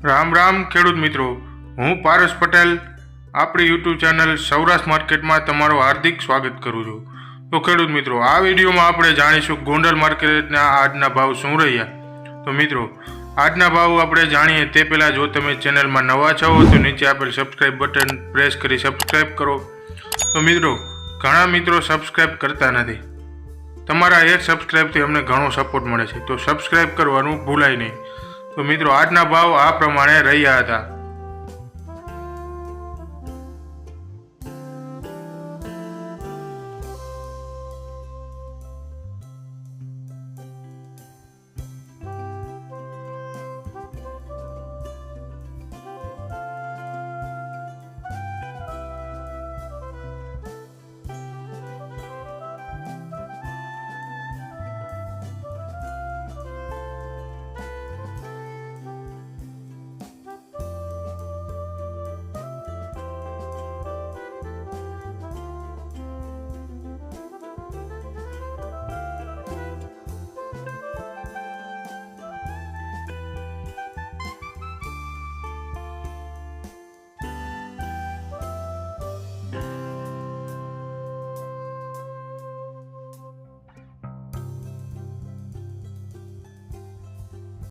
રામ રામ ખેડૂત મિત્રો, હું પારસ પટેલ આપણી યુટ્યુબ ચેનલ સૌરાષ્ટ્ર માર્કેટમાં તમારું હાર્દિક સ્વાગત કરું છું. તો ખેડૂત મિત્રો, આ વિડીયોમાં આપણે જાણીશું ગોંડલ માર્કેટના આજના ભાવ શું રહ્યા. તો મિત્રો, આજના ભાવ આપણે જાણીએ તે પહેલાં જો તમે ચેનલમાં નવા છો તો નીચે આપેલ સબસ્ક્રાઈબ બટન પ્રેસ કરી સબસ્ક્રાઈબ કરો. તો મિત્રો, ઘણા મિત્રો સબસ્ક્રાઈબ કરતા નથી. તમારા એક સબસ્ક્રાઈબથી અમને ઘણો સપોર્ટ મળે છે, તો સબસ્ક્રાઈબ કરવાનું ભૂલાય નહીં. તો મિત્રો, આજના ભાવ આ પ્રમાણે રહ્યા હતા.